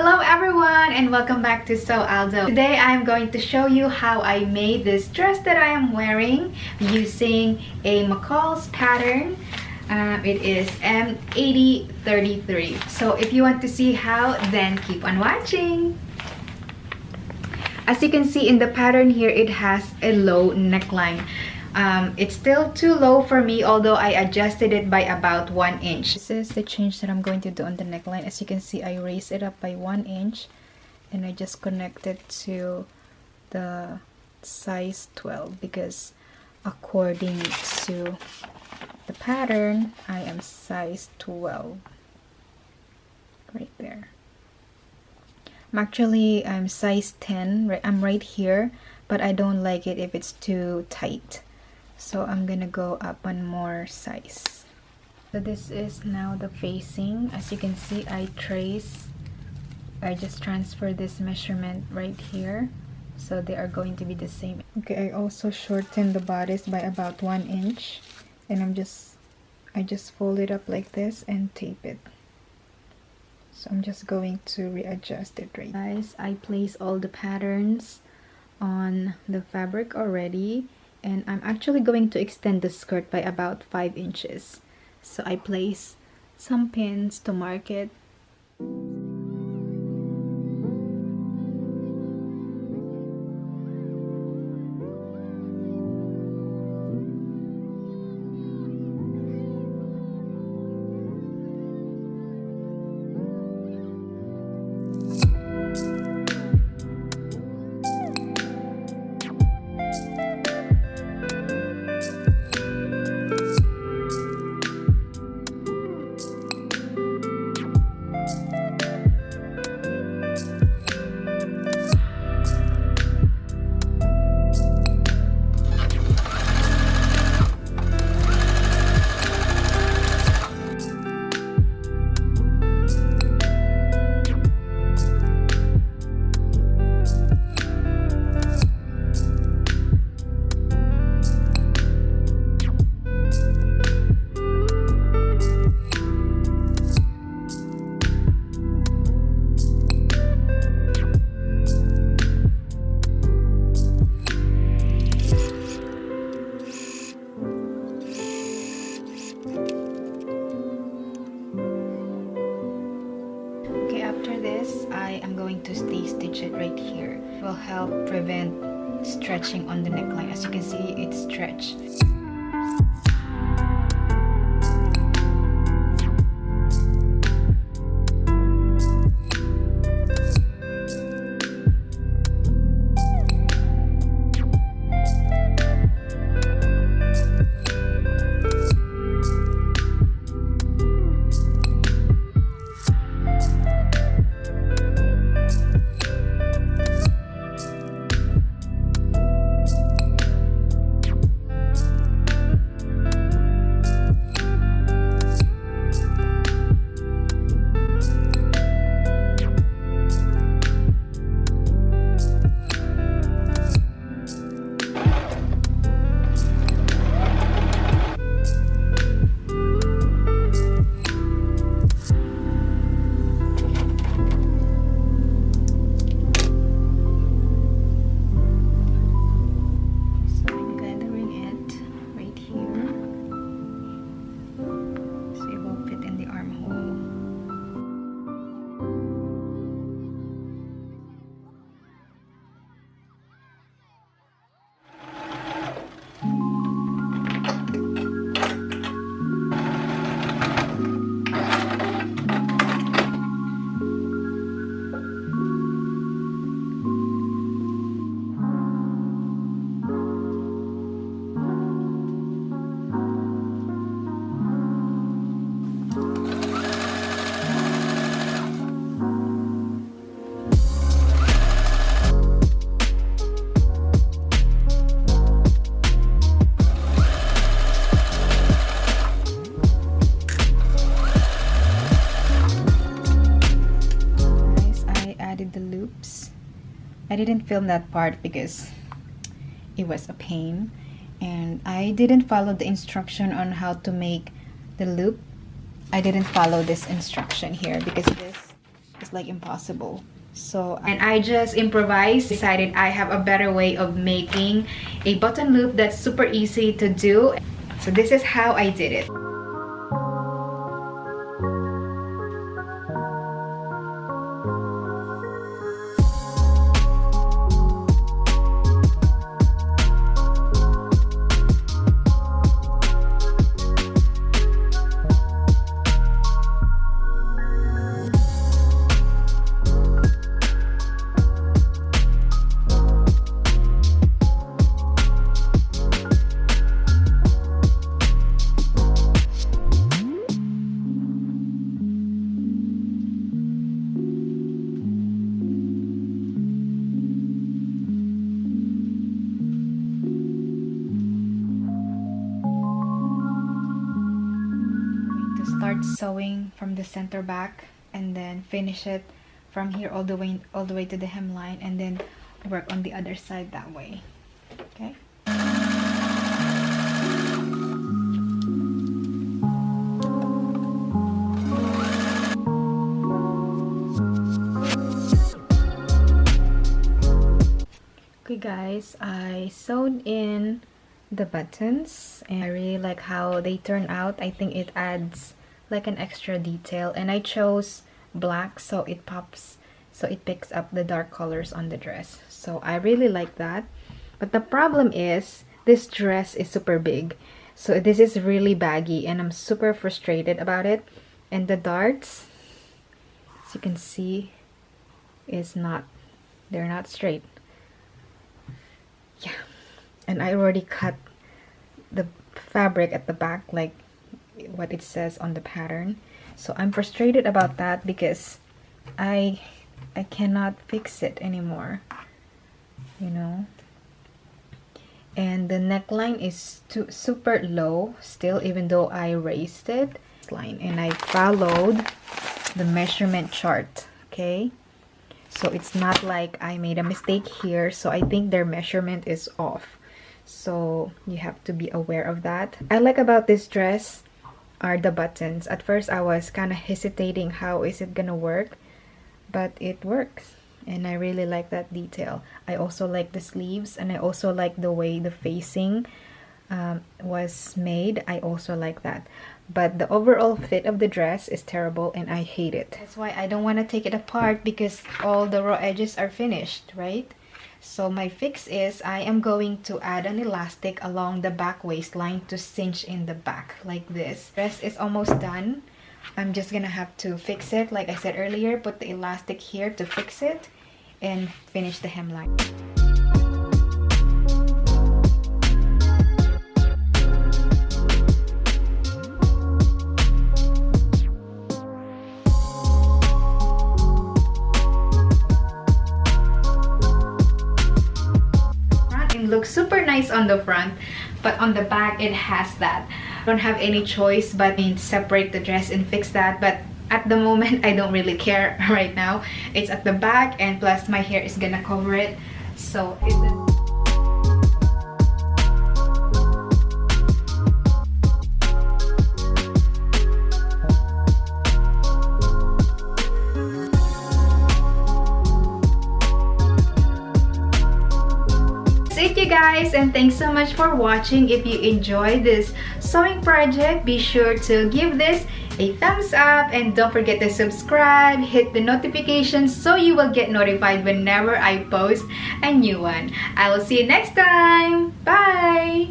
Hello everyone and welcome back to Sew Aldo. Today I am going to show you how I made this dress that I am wearing using a McCall's pattern. It is M8033. So if you want to see how, then keep on watching. As you can see in the pattern here, it has a low neckline. It's still too low for me, although I adjusted it by about 1 inch. This is the change that I'm going to do on the neckline. As you can see, I raised it up by 1 inch and I just connected to the size 12 because according to the pattern, I am size 12 right there. I'm size 10, right? I'm right here, but I don't like it if it's too tight. So I'm gonna go up one more size. So this is now the facing. As you can see, I just transfer this measurement right here. So they are going to be the same. Okay, I also shortened the bodice by about 1 inch. And I just fold it up like this and tape it. So I'm just going to readjust it right. Guys, I place all the patterns on the fabric already. And I'm actually going to extend the skirt by about 5 inches. So I place some pins to mark it. I am going to stitch it right here. It will help prevent stretching on the neckline. As you can see, it's stretched. I didn't film that part because it was a pain, and I didn't follow the instruction on how to make the loop. I didn't follow this instruction here because this It's like impossible. So, and I just improvised, decided I have a better way of making a button loop that's super easy to do. So this is how I did it. Start sewing from the center back and then finish it from here all the way to the hemline, and then work on the other side that way. Okay. Okay guys, I sewed in the buttons and I really like how they turn out. I think it adds like an extra detail, and I chose black so it pops, so it picks up the dark colors on the dress. So I really like that. But the problem is this dress is super big, so this is really baggy and I'm super frustrated about it. And the darts, as you can see, they're not straight. Yeah, and I already cut the fabric at the back like what it says on the pattern. So I'm frustrated about that because I cannot fix it anymore, you know. And the neckline is super low still, even though I raised it. And I followed the measurement chart, okay? So it's not like I made a mistake here. So I think their measurement is off, so you have to be aware of that. I like about this dress are the buttons. At first I was kind of hesitating, how is it gonna work, but it works and I really like that detail. I also like the sleeves, and I also like the way the facing was made. I also like that, but the overall fit of the dress is terrible and I hate it. That's why I don't want to take it apart, because all the raw edges are finished, right? So my fix is I am going to add an elastic along the back waistline to cinch in the back like this. Dress is almost done. I'm just gonna have to fix it like I said earlier, put the elastic here to fix it and finish the hemline. Looks super nice on the front, but on the back it has that. I don't have any choice but to separate the dress and fix that, but at the moment I don't really care right now. It's at the back, and plus my hair is gonna cover it, so guys, and thanks so much for watching. If you enjoyed this sewing project, be sure to give this a thumbs up and don't forget to subscribe, hit the notifications so you will get notified whenever I post a new one. I will see you next time. Bye.